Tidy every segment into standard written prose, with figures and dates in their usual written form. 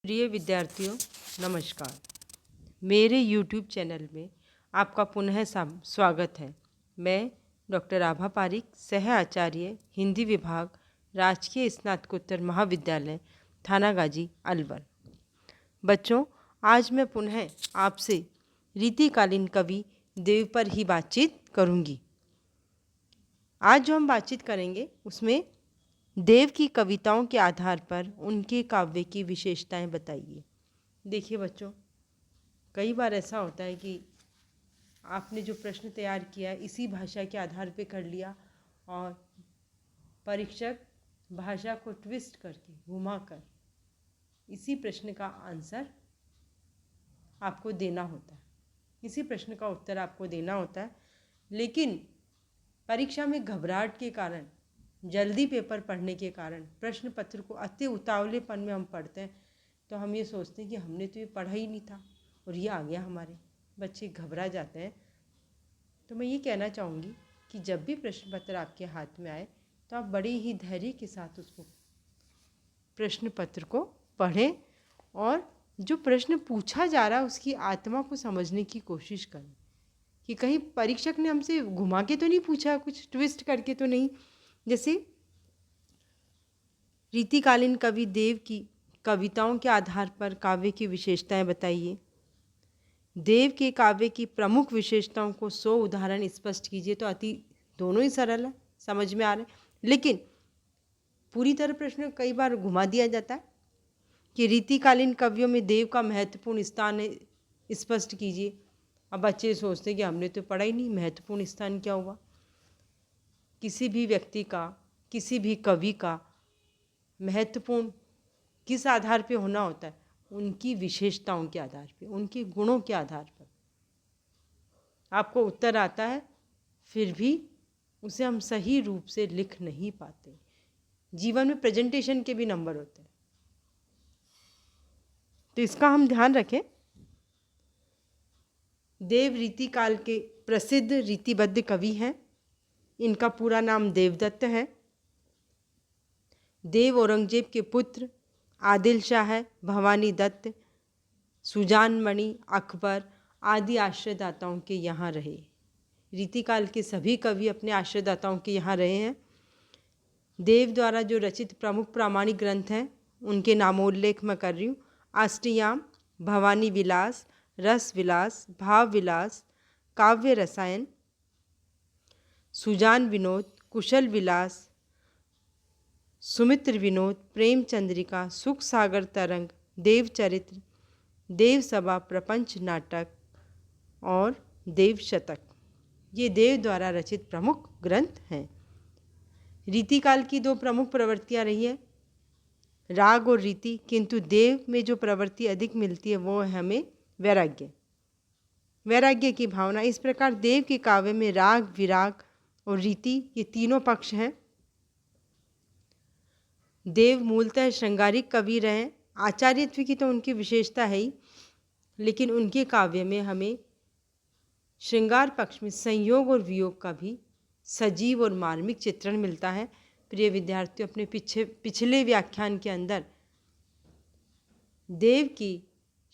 प्रिय विद्यार्थियों, नमस्कार। मेरे YouTube चैनल में आपका पुनः स्वागत है। मैं डॉक्टर आभा पारिक, सह आचार्य हिंदी विभाग, राजकीय स्नातकोत्तर महाविद्यालय, थानागाजी, अलवर। बच्चों, आज मैं पुनः आपसे रीतिकालीन कवि देव पर ही बातचीत करूंगी। आज जो हम बातचीत करेंगे उसमें देव की कविताओं के आधार पर उनके काव्य की विशेषताएं बताइए। देखिए बच्चों, कई बार ऐसा होता है कि आपने जो प्रश्न तैयार किया इसी भाषा के आधार पर कर लिया और परीक्षक भाषा को ट्विस्ट करके घुमाकर इसी प्रश्न का आंसर आपको देना होता है, इसी प्रश्न का उत्तर आपको देना होता है। लेकिन परीक्षा में घबराहट के कारण, जल्दी पेपर पढ़ने के कारण, प्रश्न पत्र को अति उतावलेपन में हम पढ़ते हैं तो हम ये सोचते हैं कि हमने तो ये पढ़ा ही नहीं था और ये आ गया, हमारे बच्चे घबरा जाते हैं। तो मैं ये कहना चाहूँगी कि जब भी प्रश्न पत्र आपके हाथ में आए तो आप बड़े ही धैर्य के साथ उसको प्रश्न पत्र को पढ़ें और जो प्रश्न पूछा जा रहा है उसकी आत्मा को समझने की कोशिश करें कि कहीं परीक्षक ने हमसे घुमा के तो नहीं पूछा, कुछ ट्विस्ट करके तो नहीं। जैसे रीतिकालीन कवि देव की कविताओं के आधार पर काव्य की विशेषताएं बताइए। देव के काव्य की प्रमुख विशेषताओं को 100 उदाहरण स्पष्ट कीजिए। तो दोनों ही सरल है, समझ में आ रहे हैं, लेकिन पूरी तरह प्रश्न कई बार घुमा दिया जाता है कि रीतिकालीन कवियों में देव का महत्वपूर्ण स्थान है, स्पष्ट कीजिए। अब बच्चे सोचते हैं कि हमने तो पढ़ा ही नहीं, महत्वपूर्ण स्थान क्या हुआ। किसी भी व्यक्ति का, किसी भी कवि का महत्वपूर्ण किस आधार पे होना होता है? उनकी विशेषताओं के आधार पे, उनके गुणों के आधार पर। आपको उत्तर आता है फिर भी उसे हम सही रूप से लिख नहीं पाते। जीवन में प्रेजेंटेशन के भी नंबर होते हैं, तो इसका हम ध्यान रखें। देव रीतिकाल के प्रसिद्ध रीतिबद्ध कवि हैं। इनका पूरा नाम देवदत्त है। देव औरंगजेब के पुत्र आदिल शाह, भवानी दत्त, सुजान मणि, अकबर आदि आश्रयदाताओं के यहाँ रहे। रीतिकाल के सभी कवि अपने आश्रयदाताओं के यहाँ रहे हैं। देव द्वारा जो रचित प्रमुख प्रामाणिक ग्रंथ हैं उनके नामोल्लेख मैं कर रही हूँ। अष्टयाम, भवानी विलास, रस विलास, भाव विलास, काव्य रसायन, सुजान विनोद, कुशल विलास, सुमित्र विनोद, प्रेम चंद्रिका, सुख सागर तरंग, देव चरित्र, देव सभा, प्रपंच नाटक और देव शतक, ये देव द्वारा रचित प्रमुख ग्रंथ हैं। रीतिकाल की 2 प्रमुख प्रवृत्तियाँ रही है, राग और रीति, किंतु देव में जो प्रवृत्ति अधिक मिलती है वो है हमें वैराग्य, वैराग्य की भावना। इस प्रकार देव के काव्य में राग, विराग और रीति, ये तीनों पक्ष हैं। देव मूलतः श्रृंगारिक कवि रहे। आचार्यत्व की तो उनकी विशेषता है ही, लेकिन उनके काव्य में हमें श्रृंगार पक्ष में संयोग और वियोग का भी सजीव और मार्मिक चित्रण मिलता है। प्रिय विद्यार्थियों, अपने पिछले व्याख्यान के अंदर देव की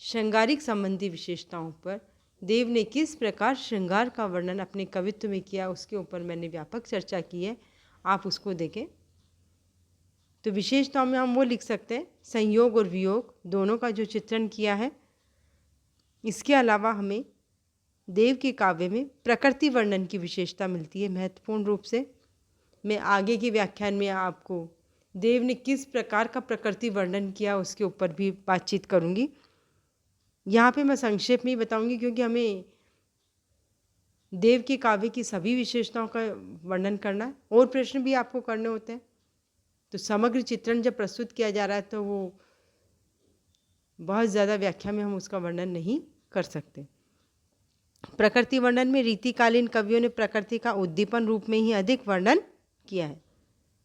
श्रृंगारिक संबंधी विशेषताओं पर, देव ने किस प्रकार श्रृंगार का वर्णन अपने कवित्व में किया, उसके ऊपर मैंने व्यापक चर्चा की है, आप उसको देखें। तो विशेषताओं में हम वो लिख सकते हैं, संयोग और वियोग दोनों का जो चित्रण किया है। इसके अलावा हमें देव के काव्य में प्रकृति वर्णन की विशेषता मिलती है महत्वपूर्ण रूप से। मैं आगे के व्याख्यान में आपको देव ने किस प्रकार का प्रकृति वर्णन किया उसके ऊपर भी बातचीत करूंगी। यहाँ पे मैं संक्षेप में ही बताऊंगी क्योंकि हमें देव के काव्य की सभी विशेषताओं का वर्णन करना है और प्रश्न भी आपको करने होते हैं। तो समग्र चित्रण जब प्रस्तुत किया जा रहा है तो वो बहुत ज़्यादा व्याख्या में हम उसका वर्णन नहीं कर सकते। प्रकृति वर्णन में रीतिकालीन कवियों ने प्रकृति का उद्दीपन रूप में ही अधिक वर्णन किया है।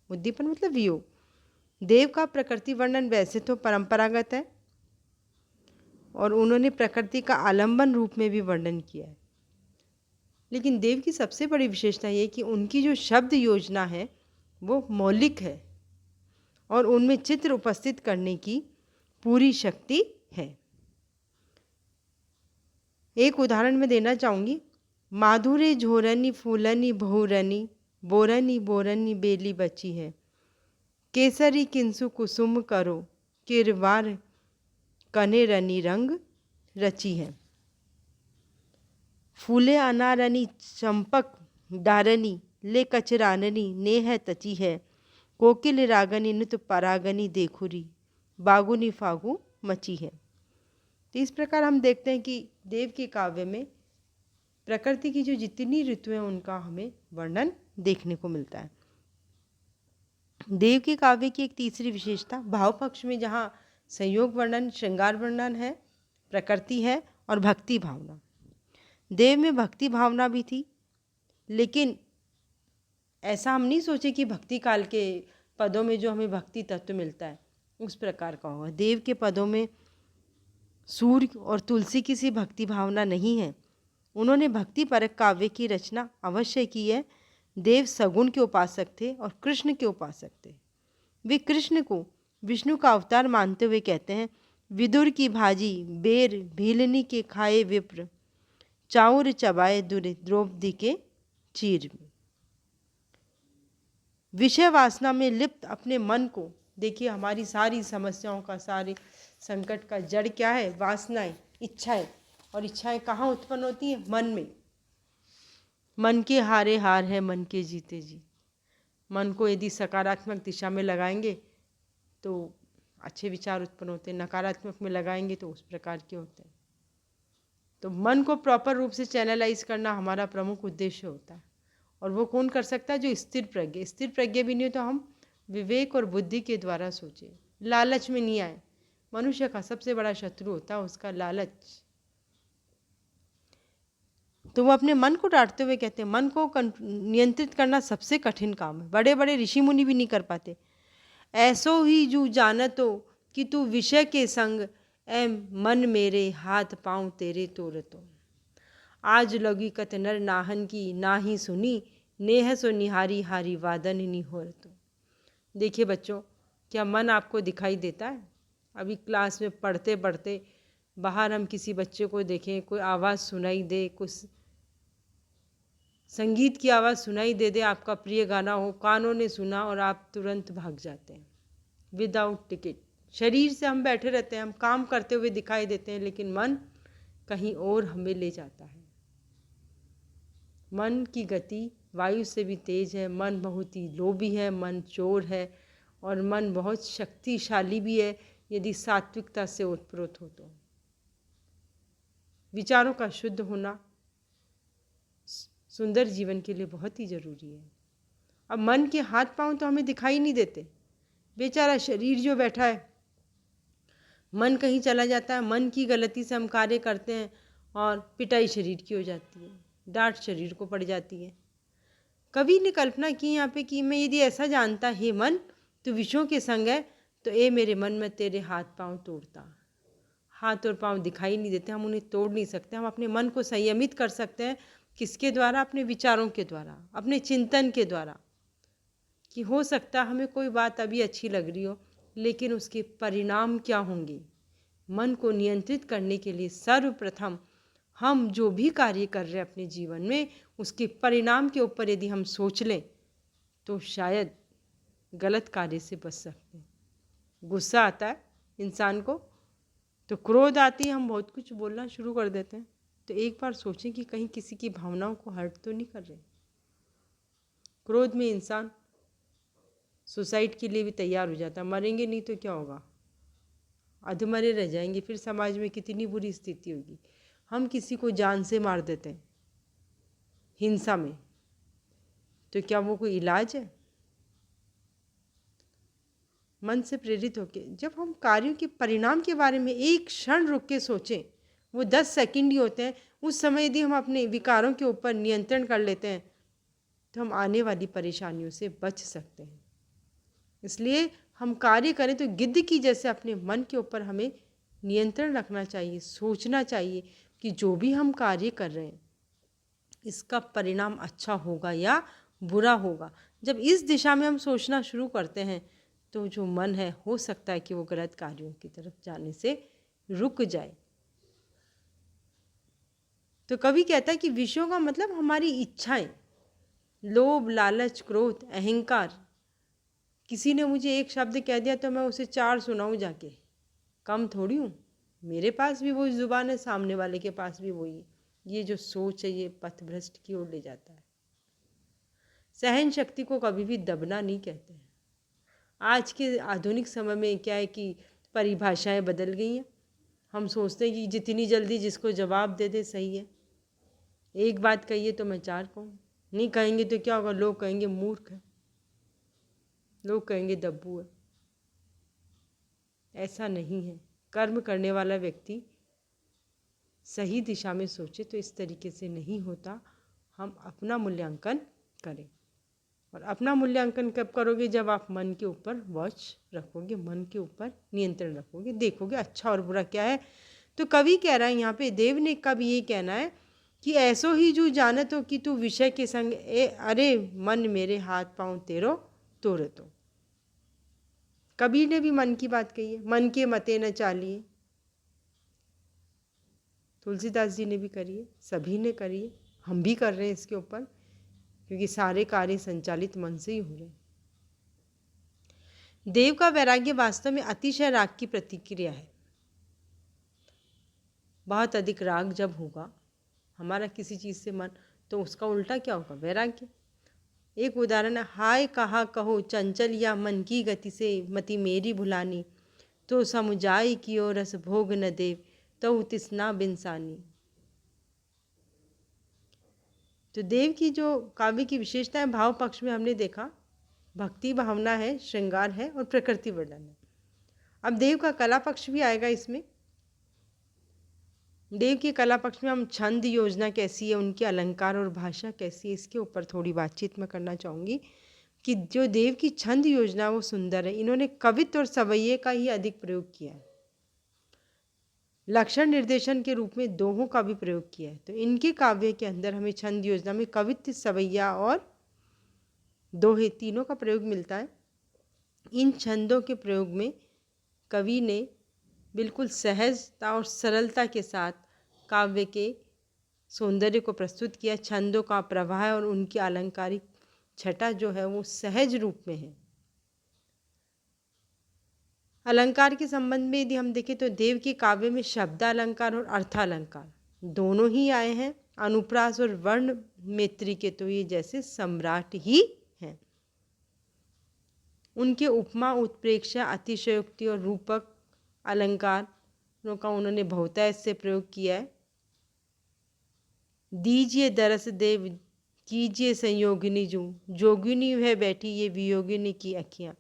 उद्दीपन मतलब वियोग। देव का प्रकृति वर्णन वैसे तो परंपरागत है और उन्होंने प्रकृति का आलंबन रूप में भी वर्णन किया है, लेकिन देव की सबसे बड़ी विशेषता ये कि उनकी जो शब्द योजना है वो मौलिक है और उनमें चित्र उपस्थित करने की पूरी शक्ति है। एक उदाहरण मैं देना चाहूँगी। माधुरे झोरनी फूलनी बहुरनी, बोरनी बोरनी बेली बची है। केसरी किंसु कुसुम करो, किरवार कने रनी रंग रची है। फूले अनारनी चंपक डारनी, ले कचराननी नेह तची है। कोकिल रागनी नुत परागनी देखुरी, बागुनी फागु मची है। तो इस प्रकार हम देखते हैं कि देव के काव्य में प्रकृति की जो जितनी ऋतुएं उनका हमें वर्णन देखने को मिलता है। देव के काव्य की एक तीसरी विशेषता, भाव पक्ष में जहाँ संयोग वर्णन, श्रृंगार वर्णन है, प्रकृति है और भक्ति भावना। देव में भक्ति भावना भी थी, लेकिन ऐसा हम नहीं सोचे कि भक्ति काल के पदों में जो हमें भक्ति तत्व मिलता है उस प्रकार का होगा। देव के पदों में सूर्य और तुलसी की सी भक्ति भावना नहीं है। उन्होंने भक्ति परक काव्य की रचना अवश्य की है। देव सगुण के उपासक थे और कृष्ण के उपासक थे। वे कृष्ण को विष्णु का अवतार मानते हुए कहते हैं, विदुर की भाजी बेर भीलनी के खाए विप्र, चाउर चबाए द्रौपदी के चीर में। विषय वासना में लिप्त अपने मन को, देखिए हमारी सारी समस्याओं का, सारे संकट का जड़ क्या है? वासनाएं, इच्छाएं। और इच्छाएं कहाँ उत्पन्न होती हैं? मन में। मन के हारे हार है, मन के जीते जीत। मन को यदि सकारात्मक दिशा में लगाएंगे तो अच्छे विचार उत्पन्न होते हैं, नकारात्मक में लगाएंगे तो उस प्रकार के होते हैं। तो मन को प्रॉपर रूप से चैनलाइज करना हमारा प्रमुख उद्देश्य होता है। और वो कौन कर सकता है? जो स्थिर प्रज्ञ। स्थिर प्रज्ञ भी नहीं हो तो हम विवेक और बुद्धि के द्वारा सोचें, लालच में नहीं आए। मनुष्य का सबसे बड़ा शत्रु होता है उसका लालच। तो वो अपने मन को डांटते हुए कहते हैं, मन को नियंत्रित करना सबसे कठिन काम है, बड़े बड़े ऋषि मुनि भी नहीं कर पाते। ऐसो ही जू जानतो कि तू विषय के संग, ऐ मन मेरे हाथ पाँव तेरे तोरतो। आज लगी कत नर नाहन की, ना ही सुनी नेह सो निहारी हारी वादन नहीं हो तो। देखिए बच्चों, क्या मन आपको दिखाई देता है? अभी क्लास में पढ़ते पढ़ते बाहर हम किसी बच्चे को देखें, कोई आवाज़ सुनाई दे, कुछ संगीत की आवाज़ सुनाई दे दे, आपका प्रिय गाना हो, कानों ने सुना और आप तुरंत भाग जाते हैं विदाउट टिकट। शरीर से हम बैठे रहते हैं, हम काम करते हुए दिखाई देते हैं, लेकिन मन कहीं और हमें ले जाता है। मन की गति वायु से भी तेज है, मन बहुत ही लोभी है, मन चोर है और मन बहुत शक्तिशाली भी है यदि सात्विकता से ओतप्रोत हो तो। विचारों का शुद्ध होना सुंदर जीवन के लिए बहुत ही जरूरी है। अब मन के हाथ पांव तो हमें दिखाई नहीं देते, बेचारा शरीर जो बैठा है, मन कहीं चला जाता है, मन की गलती से हम कार्य करते हैं और पिटाई शरीर की हो जाती है, डांट शरीर को पड़ जाती है। कवि ने कल्पना की यहाँ पे कि मैं यदि ऐसा जानता, हे मन तो विषयों के संग है, तो ए मेरे मन में तेरे हाथ पांव तोड़ता। हाथ और पांव दिखाई नहीं देते, हम उन्हें तोड़ नहीं सकते। हम अपने मन को संयमित कर सकते हैं, किसके द्वारा? अपने विचारों के द्वारा, अपने चिंतन के द्वारा। कि हो सकता हमें कोई बात अभी अच्छी लग रही हो, लेकिन उसके परिणाम क्या होंगे? मन को नियंत्रित करने के लिए सर्वप्रथम हम जो भी कार्य कर रहे हैं अपने जीवन में, उसके परिणाम के ऊपर यदि हम सोच लें तो शायद गलत कार्य से बच सकते हैं। गुस्सा आता है इंसान को तो क्रोध आती है, हम बहुत कुछ बोलना शुरू कर देते हैं। तो एक बार सोचें कि कहीं किसी की भावनाओं को हर्ट तो नहीं कर रहे। क्रोध में इंसान सुसाइड के लिए भी तैयार हो जाता है। मरेंगे नहीं तो क्या होगा? अधमरे रह जाएंगे, फिर समाज में कितनी बुरी स्थिति होगी। हम किसी को जान से मार देते हैं हिंसा में, तो क्या वो कोई इलाज है? मन से प्रेरित होकर जब हम कार्यों के परिणाम के बारे में एक क्षण रुक के सोचें, वो 10 सेकंड ही होते हैं, उस समय यदि हम अपने विकारों के ऊपर नियंत्रण कर लेते हैं तो हम आने वाली परेशानियों से बच सकते हैं। इसलिए हम कार्य करें तो गिद्ध की जैसे अपने मन के ऊपर हमें नियंत्रण रखना चाहिए, सोचना चाहिए कि जो भी हम कार्य कर रहे हैं इसका परिणाम अच्छा होगा या बुरा होगा। जब इस दिशा में हम सोचना शुरू करते हैं तो जो मन है हो सकता है कि वो गलत कार्यों की तरफ जाने से रुक जाए। तो कवि कहता है कि विषयों का मतलब हमारी इच्छाएं, लोभ, लालच, क्रोध, अहंकार। किसी ने मुझे एक शब्द कह दिया तो मैं उसे 4 सुनाऊं जाके, कम थोड़ी हूँ। मेरे पास भी वही जुबान है, सामने वाले के पास भी वही है। ये जो सोच है ये पथभ्रष्ट की ओर ले जाता है। सहन शक्ति को कभी भी दबना नहीं कहते हैं। आज के आधुनिक समय में क्या है कि परिभाषाएं बदल गई हैं। हम सोचते हैं कि जितनी जल्दी जिसको जवाब दे दे सही है। एक बात कहिए तो मैं 4 कहूँ, नहीं कहेंगे तो क्या होगा? लोग कहेंगे मूर्ख है, लोग कहेंगे दब्बू है। ऐसा नहीं है। कर्म करने वाला व्यक्ति सही दिशा में सोचे तो इस तरीके से नहीं होता। हम अपना मूल्यांकन करें, और अपना मूल्यांकन कब करोगे? जब आप मन के ऊपर वॉच रखोगे, मन के ऊपर नियंत्रण रखोगे, देखोगे अच्छा और बुरा क्या है। तो कवि कह रहा है यहाँ पे, देव ने कब ये कहना है कि ऐसो ही जो जानत हो कि तू विषय के संग अरे मन मेरे हाथ पाँव तेरो तोरे तो। कबीर ने भी मन की बात कही है, मन के मते न चालिए। तुलसीदास जी ने भी करी है, सभी ने करी है, हम भी कर रहे हैं इसके ऊपर, क्योंकि सारे कार्य संचालित मन से ही हो रहे हैं। देव का वैराग्य वास्तव में अतिशय राग की प्रतिक्रिया है। बहुत अधिक राग जब होगा हमारा किसी चीज़ से मन, तो उसका उल्टा क्या होगा? वैराग्य। एक उदाहरण है, हाय कहा कहो चंचल या मन की गति से मति मेरी भुलानी, तो समुझाई की ओर रस भोग न देव तो तिसना बिनसानी। तो देव की जो काव्य की विशेषता है, भाव पक्ष में हमने देखा भक्ति भावना है, श्रृंगार है और प्रकृति वर्णन है। अब देव का कला पक्ष भी आएगा इसमें। देव की कला पक्ष में हम छंद योजना कैसी है, उनके अलंकार और भाषा कैसी है, इसके ऊपर थोड़ी बातचीत मैं करना चाहूँगी कि जो देव की छंद योजना वो सुंदर है। इन्होंने कवित्व और सवैये का ही अधिक प्रयोग किया है। लक्षण निर्देशन के रूप में दोहों का भी प्रयोग किया है। तो इनके काव्य के अंदर हमें छंद योजना में कवित्व, सवैया और दोहे तीनों का प्रयोग मिलता है। इन छंदों के प्रयोग में कवि ने बिल्कुल सहजता और सरलता के साथ काव्य के सौंदर्य को प्रस्तुत किया। छंदों का प्रवाह और उनकी अलंकारिक छटा जो है वो सहज रूप में है। अलंकार के संबंध में यदि हम देखें तो देव के काव्य में शब्दालंकार और अर्थालंकार दोनों ही आए हैं। अनुप्रास और वर्ण मैत्री के तो ये जैसे सम्राट ही हैं। उनके उपमा, उत्प्रेक्षा, अतिशयोक्ति और रूपक अलंकारों का उन्होंने बहुतायत से प्रयोग किया है। दीजिए दरस देव कीजिए संयोगिनी जू, जोगिनी वह बैठी ये वियोगिनी की अखियाँ,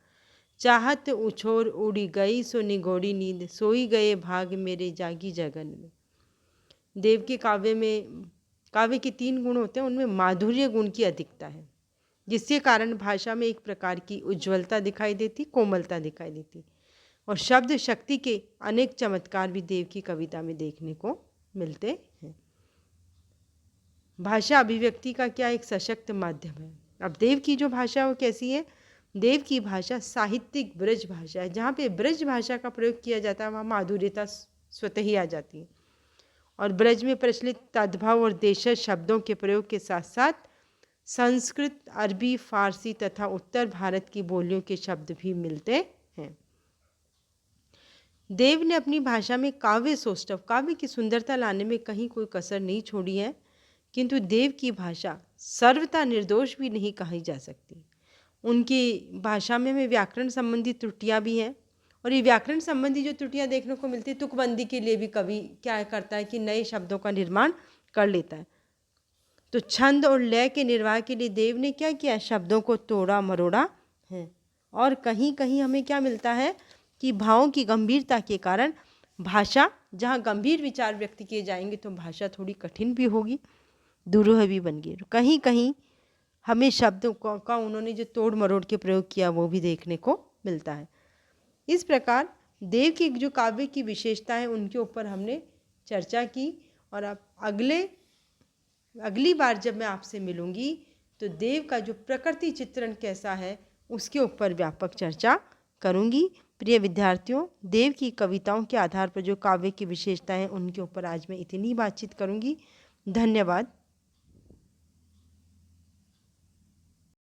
चाहत उछोर उड़ी गई सो निगोड़ी नींद, सोई गए भाग मेरे जागी जगन में। देव के काव्य के 3 गुण होते हैं, उनमें माधुर्य गुण की अधिकता है, जिसके कारण भाषा में एक प्रकार की उज्ज्वलता दिखाई देती, कोमलता दिखाई देती, और शब्द शक्ति के अनेक चमत्कार भी देव की कविता में देखने को मिलते हैं। भाषा अभिव्यक्ति का क्या एक सशक्त माध्यम है। अब देव की जो भाषा वो कैसी है? देव की भाषा साहित्यिक ब्रज भाषा है। जहाँ पे ब्रज भाषा का प्रयोग किया जाता है वहाँ माधुर्यता स्वतः ही आ जाती है। और ब्रज में प्रचलित तद्भव और देशज शब्दों के प्रयोग के साथ साथ संस्कृत, अरबी, फारसी तथा उत्तर भारत की बोलियों के शब्द भी मिलते हैं। देव ने अपनी भाषा में काव्य सौष्ठव, काव्य की सुंदरता लाने में कहीं कोई कसर नहीं छोड़ी है, किंतु देव की भाषा सर्वथा निर्दोष भी नहीं कही जा सकती। उनकी भाषा में व्याकरण संबंधी त्रुटियां भी हैं, और ये व्याकरण संबंधी जो त्रुटियां देखने को मिलती है, तुकबंदी के लिए भी कवि क्या करता है कि नए शब्दों का निर्माण कर लेता है। तो छंद और लय के निर्वाह के लिए देव ने क्या किया? शब्दों को तोड़ा मरोड़ा है। और कहीं कहीं हमें क्या मिलता है कि भावों की गंभीरता के कारण भाषा, जहाँ गंभीर विचार व्यक्त किए जाएंगे तो भाषा थोड़ी कठिन भी होगी, दुरूह भी बन गई। कहीं कहीं हमें शब्दों का उन्होंने जो तोड़ मरोड़ के प्रयोग किया वो भी देखने को मिलता है। इस प्रकार देव की जो काव्य की विशेषता है उनके ऊपर हमने चर्चा की, और अब अगली बार जब मैं आपसे मिलूंगी तो देव का जो प्रकृति चित्रण कैसा है उसके ऊपर व्यापक चर्चा करूँगी। प्रिय विद्यार्थियों, देव की कविताओं के आधार पर जो काव्य की विशेषताएं हैं उनके ऊपर आज मैं इतनी बातचीत करूँगी। धन्यवाद।